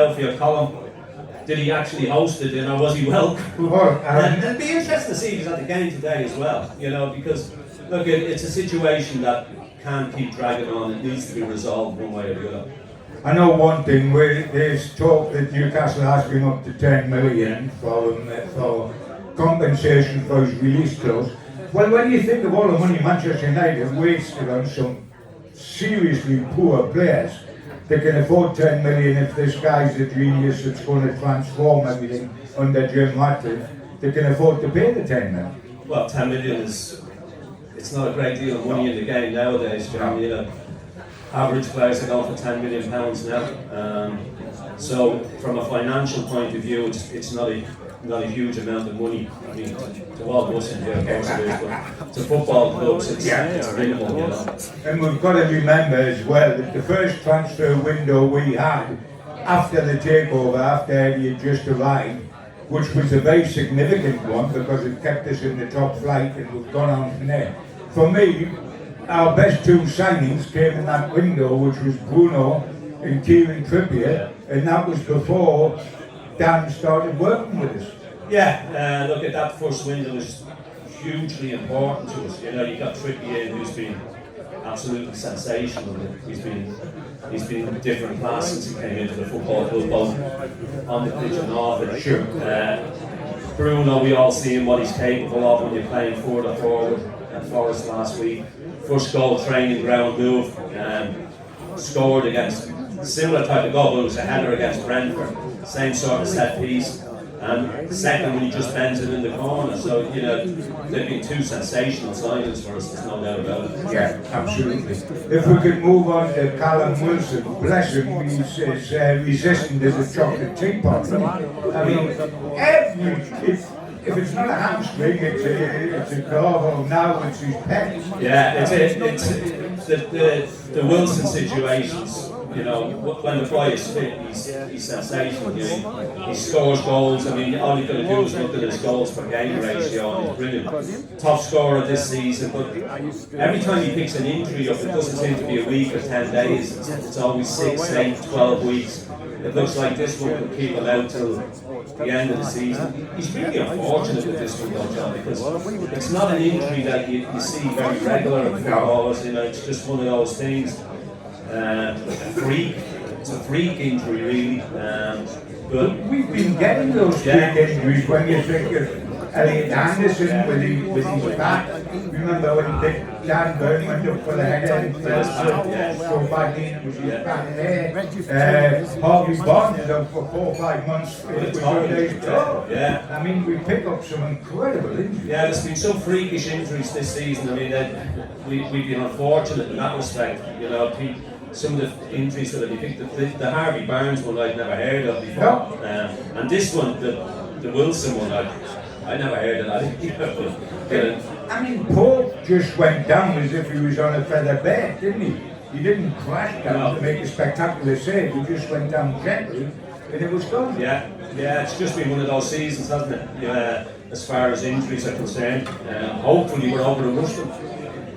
Philadelphia column. Did he actually host it? Was he welcome? And it'd be interesting to see if he's at the game today as well. Because look, it's a situation that can't keep dragging on. It needs to be resolved one way or the other. I know one thing, where there's talk that Newcastle has been up to 10 million for compensation for his release clause. Well, when you think of all the money Manchester United wasted on some seriously poor players, they can afford 10 million if this guy's a genius that's going to transform everything under Jim Ratcliffe. They can afford to pay the 10 million. Well, 10 million it's not a great deal of money in the game nowadays, John. Average players are going for £10 million now. So from a financial point of view, it's not a huge amount of money. I mean, to all of us in here, of course it is, but to football clubs, it's minimal. And we've got to remember as well that the first transfer window we had after the takeover, after he had just arrived, which was a very significant one because it kept us in the top flight and we've gone on from there. For me, our best two signings came in that window, which was Bruno and Kieran Trippier, and that was before Dan started working with us. Yeah, look at that first window was hugely important to us. You got Trippier in, who's been absolutely sensational. He's been a different class since he came into the football club, both on the pitch and off it. Sure. Bruno, we all see him what he's capable of when you're playing further forward. At Forest last week, first goal training ground move, scored against similar type of goal, but it was a header against Brentford, same sort of set piece. And the second one, he just bends it in the corner. So they've been two sensational signings for us. There's no doubt about it. Yeah, absolutely. If we could move on to Callum Wilson, bless him, he's as resistant as a chocolate teapot. I mean, if it's not a hamstring, it's a glove, or now it's his pet. Yeah, it's the Wilson situations. When the boy is fit, he's sensational. He scores goals. I mean, all you've got to do is look at his goals per game ratio, and he's brilliant. Top scorer this season, but every time he picks an injury up, it doesn't seem to be a week or 10 days. It's always 6, 8, 12 weeks. It looks like this one could keep him out till the end of the season. He's really unfortunate with this one, though, John, because it's not an injury that you see very regular in footballers. It's just one of those things. It's a freak injury, really. But we've been getting those freak injuries when you think of Elliot Anderson with his back. Remember when Dan Burn went up for the header and so badly it was his back there. Harvey Barnes is out for 4 or 5 months with his toe. Yeah. I mean, we pick up some incredible injuries. Yeah, there's been some freakish injuries this season. I mean, we've been unfortunate in that respect. Some of the injuries that we picked, the Harvey Barnes one I'd never heard of before. No. And this one, the Wilson one, I never heard of that. I mean, Pope just went down as if he was on a feather bed, didn't he? He didn't crash down to make a spectacular save, he just went down gently and it was gone. Yeah, it's just been one of those seasons, hasn't it? As far as injuries are concerned. Hopefully we're over the worst of them.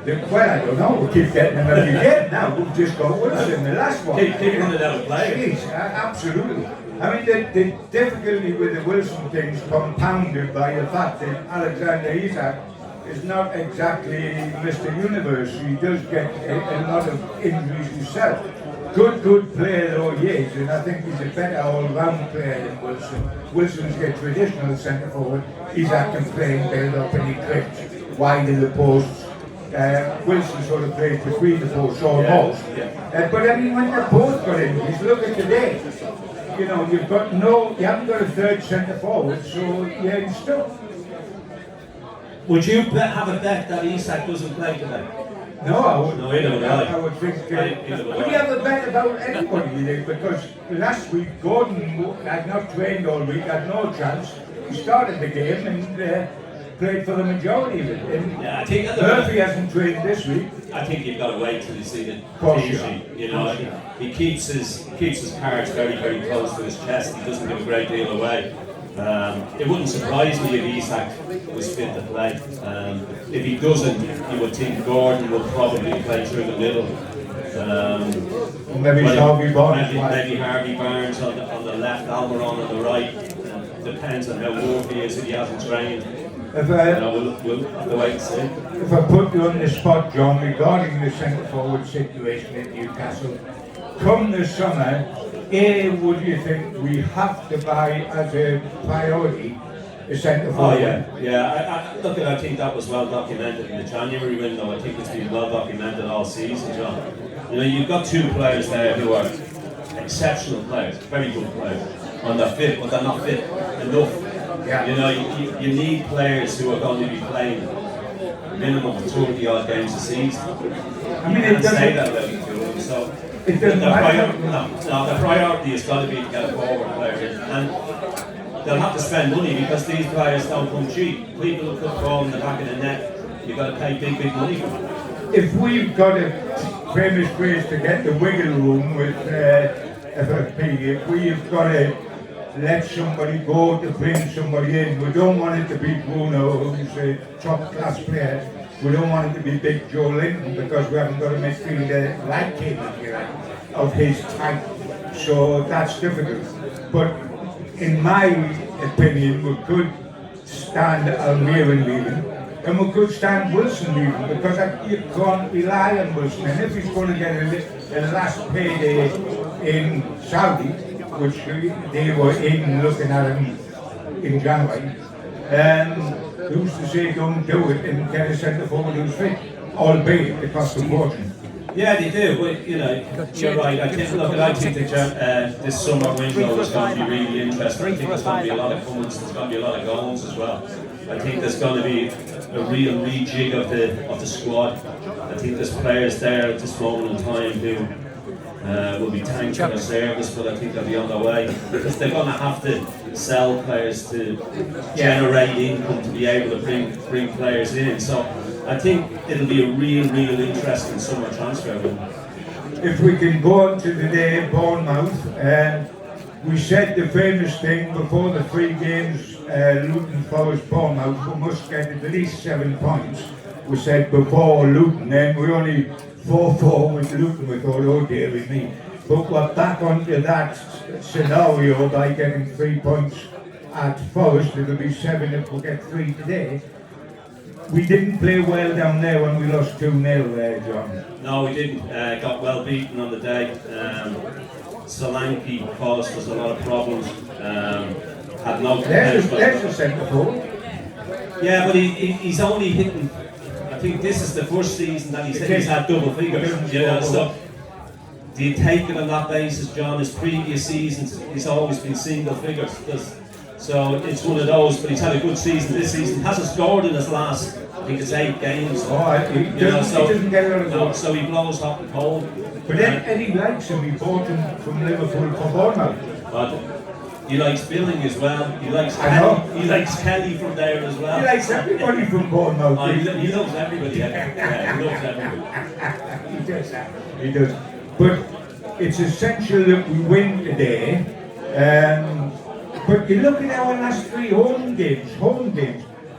Well, I don't know, we keep getting them every game now. We've just got Wilson, the last one. Keep running out of play. Absolutely. I mean, the difficulty with the Wilson thing is compounded by the fact that Alexander Isak is not exactly Mr. Universe. He does get a lot of injuries himself. Good player though he is, and I think he's a better all-round player than Wilson. Wilson's a traditional centre forward. Isak can play and build up and he clips wide of the posts. Wilson sort of plays between the posts almost. But I mean, when they're both got injuries, look at today. You haven't got a third centre forward, so you're stuck. Would you have a bet that Isak doesn't play today? No, I wouldn't. No, either would I. I would think. Would you have a bet about anybody? You think? Because last week Gordon had not trained all week, had no chance. He started the game and played for the majority of it. And I think Murphy hasn't trained this week. I think you've got to wait till you see the team sheet. He keeps his cards very, very close to his chest. He doesn't give a great deal away. It wouldn't surprise me if Isak was fit to play. If he doesn't, you would think Gordon will probably play through the middle. Maybe Harvey Barnes. Maybe Harvey Barnes on the left, Almiron on the right. Depends on how good he is if he hasn't trained. We'll have to wait and see. If I put you on the spot, John, regarding the centre forward situation at Newcastle, come the summer, would you think we have to buy as a priority a centre forward? Oh yeah. I think that was well documented in the January window. I think it's been well documented all season, John. You know, you've got two players there who are exceptional players, very good players, and they're fit, but they're not fit enough. Yeah. You know, you need players who are going to be playing minimum of 30 odd games a season. I mean, it say doesn't. that about you, so It doesn't the priority has got to be to get a forward player in, and they'll have to spend money because these players don't come cheap. People who put the ball in the back of the net, you've got to pay big money for them. If we've got a famous phrase to get the wiggle room with FFP, if we've got to let somebody go to bring somebody in, we don't want it to be Bruno, who's a top class player. We don't want it to be Big Joe Linton because we haven't got a midfielder like him, if you like, of his type. So that's difficult. But in my opinion, we could stand Almiron leaving, and we could stand Wilson leaving, because you can't rely on Wilson. And if he's going to get a last payday in Saudi, which they were in looking at him in January, who's to say don't do it and get a centre forward who's fit, albeit it costs a fortune. Yeah, they do, but you know, you're right. I think this summer window is going to be really interesting. I think there's going to be a lot of comments, there's going to be a lot of goals as well. I think there's going to be a real rejig of the squad. I think there's players there at this moment in time who will be tanked for their service, but I think they'll be on their way because they're going to have to sell players to generate income to be able to bring players in. So I think it'll be a real interesting summer transfer window. If we can go on to the day of Bournemouth, we said the famous thing before the 3 games, Luton, Forest, Bournemouth, we must get at least 7 points. We said before Luton, then we only 4-4 with Luton, we thought, oh dear with me. But we're back onto that scenario by getting 3 points at Forest. It'll be 7 if we get 3 today. We didn't play well down there when we lost 2-0 there, John. No, we didn't. Got well beaten on the day. Solanke caused us a lot of problems. Had no There's the centre forward. Yeah, but he's only hitting. I think this is the first season that he's had double figures. You know, so do you take it on that basis, John? His previous seasons, he's always been single figures. So it's one of those, but he's had a good season this season. Hasn't scored in his last, I think it's 8 games. He doesn't get a lot of goals. So he blows hot and cold. But then Eddie likes him. He bought him from Liverpool for Bournemouth. But he likes Billing as well. He likes Kelly from there as well. He likes everybody from Bournemouth. He loves everybody. Yeah, he loves everybody. He does that. He does. But it's essential that we win today. But you look at our last 3 home games,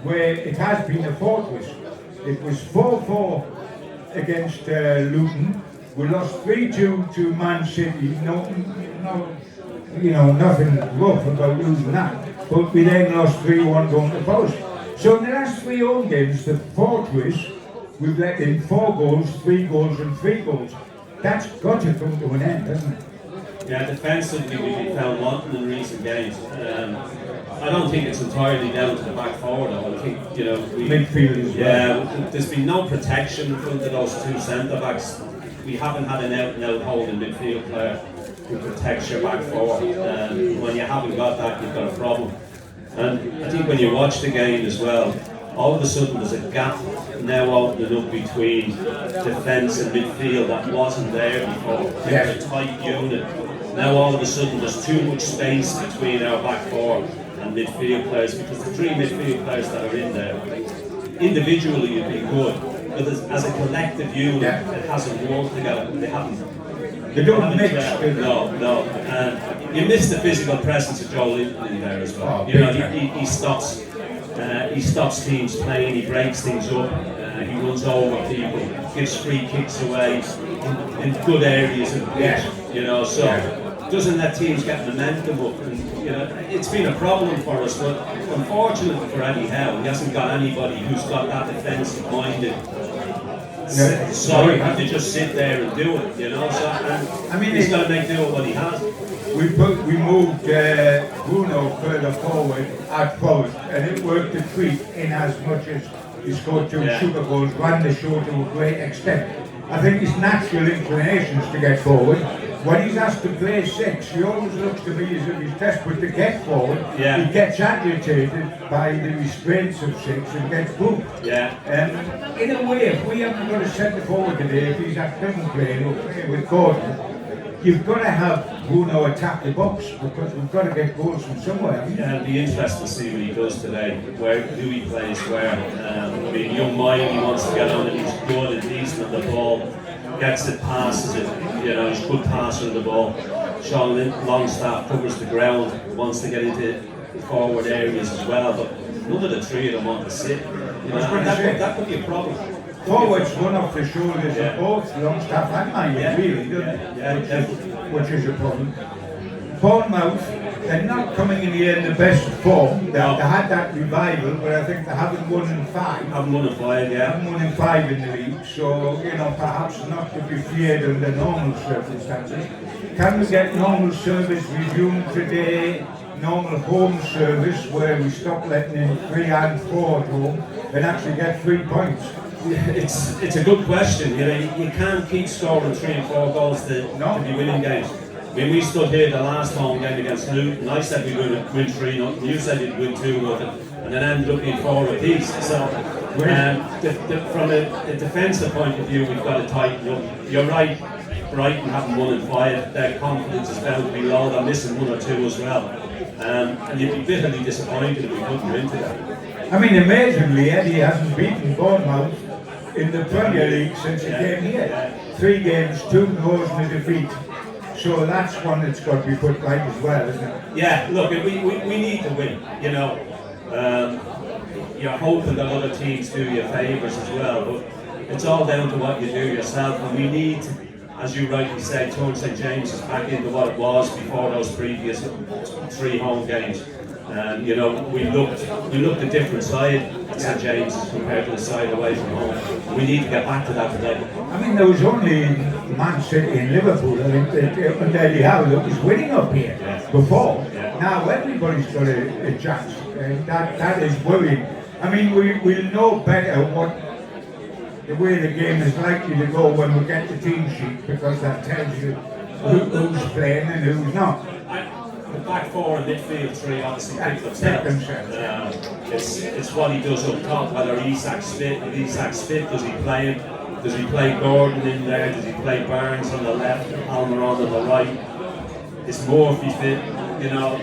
where it has been a fortress. It was 4-4 against Luton. We lost 3-2 to Man City. Nothing rough about losing that. But we then lost 3-1 going to Forest. So in the last 3 home games, the fortress, we've let in 4 goals, 3 goals, and 3 goals. That's got to come to an end, hasn't it? Yeah, defensively we've been found wanting in recent games. I don't think it's entirely down to the back forward though. I think, midfield as well. Yeah, there's been no protection in front of those 2 centre backs. We haven't had an out-and-out holding midfield player who protects your back forward. When you haven't got that, you've got a problem. And I think when you watch the game as well, all of a sudden there's a gap now opening up between defence and midfield that wasn't there before. They're a tight unit. Now all of a sudden there's too much space between our back 4 and midfield players, because the 3 midfield players that are in there, individually you've been good, but as a collective unit it hasn't worked together. They don't mix. No. And you miss the physical presence of Joe Linton in there as well. He stops teams playing, he breaks things up, he runs over people, gives free kicks away. in good areas of the pitch, you know, so doesn't let teams get momentum up, and you know, it's been a problem for us, but unfortunately for Eddie Howe, he hasn't got anybody who's got that defensive minded. So you have to just sit there and do it, you know. So I mean, he's got to make do with what he has. We moved Bruno further forward at first, and it worked a treat in as much as he scored 2 super goals, ran the show to a great extent. I think his natural inclination is to get forward. When he's asked to play 6, he always looks to me as if he's desperate to get forward. Yeah. He gets agitated by the restraints of 6 and gets booked. Yeah. In a way, if we haven't got a centre forward today, if he's at doesn't play with Gordon, you've got to have Bruno attack the box because we've got to get goals from somewhere. Yeah, it'll be interesting to see what he does today, who he plays where. I mean, young Miley wants to get on and he's good and decent on the ball, gets it, passes it, you know, he's a good passer of the ball. Sean Longstaff covers the ground, wants to get into forward areas as well, but none of the 3 of them want to sit. You know, and that could be a problem. Forwards run off the shoulders of both Longstaff and Miley, really, doesn't it? Which is a problem. Bournemouth, they're not coming in here in the best form. They had that revival, but I think they haven't won in 5. Haven't won in 5, yeah. Haven't won in 5 in the league, so, you know, perhaps not to be feared under normal circumstances. Can we get normal service resumed today? Normal home service where we stop letting in 3 and 4 at home and actually get 3 points? It's a good question. You know, you can't keep scoring 3 and 4 goals to be winning games. I mean, we stood here the last home game against Luton, and I said we'd win 3-0, you said you'd win 2-0, and then ended up being 4 apiece. So, from a defensive point of view, we've got to tighten up. You're right, Brighton haven't won in 5. Their confidence is bound to be low. They're missing 1 or 2 as well. And you'd be bitterly disappointed if we couldn't go into that. I mean, amazingly, Eddie hasn't beaten Bournemouth in the Premier League since he came here. 3 games, 2 draws and a defeat. So that's one that's got to be put right as well, isn't it? Yeah, look, we need to win, you know. You're hoping that other teams do you favours as well, but it's all down to what you do yourself, and we need to, as you rightly said, turn St James's back into what it was before those previous 3 home games. You know, we looked a different side at St James's compared to the side away from home. We need to get back to that today. I mean, there was only Man City and Liverpool, I think, and Eddie Howe that was winning up here before. Now everybody's got a chance, and that is worrying. I mean, we'll know better what the way the game is likely to go when we get the team sheet, because that tells you who's playing and who's not. The back 4 and midfield 3 obviously pick themselves. It's what he does up top, whether Isak's fit. If Isak's fit, does he play him? Does he play Gordon in there? Does he play Barnes on the left, Almiron on the right? Is Murphy fit? You know,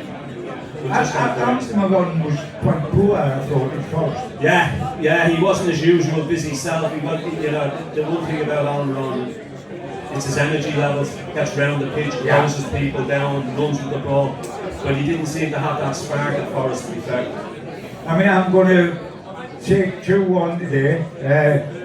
we just have to. Almiron was quite poor, I thought, at first. Yeah, he wasn't his usual busy self. You know, the one thing about Almiron, it's his energy levels. Gets round the pitch, closes people down, runs with the ball. But he didn't seem to have that spark at Forest, to be fair. I mean, I'm going to take 2-1 today.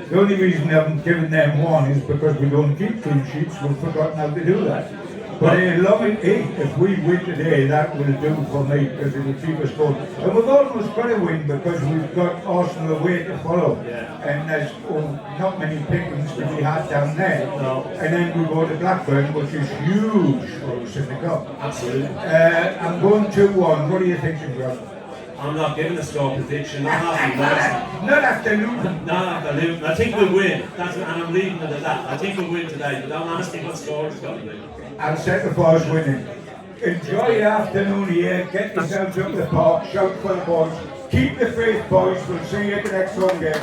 The only reason I haven't given them 1 is because we don't keep clean sheets. We've forgotten how to do that. But if we win today, that will do for me, because it will keep us going. And we've almost got to win because we've got Arsenal away to follow. And there's not many pickings to be had down there. And then we go to Blackburn, which is huge for us in the cup. Absolutely. I'm going 2-1. What are you thinking, John? I'm not giving a score prediction. I'm happy. Not after Luton. Not after Luton. I think we'll win. And I'm leaving it at that. I think we'll win today, but don't ask me what score it's going to be. I'll set the force winning. Enjoy your afternoon here. Get yourselves up the park. Shout for the boys. Keep the faith, boys. We'll see you at the next home game.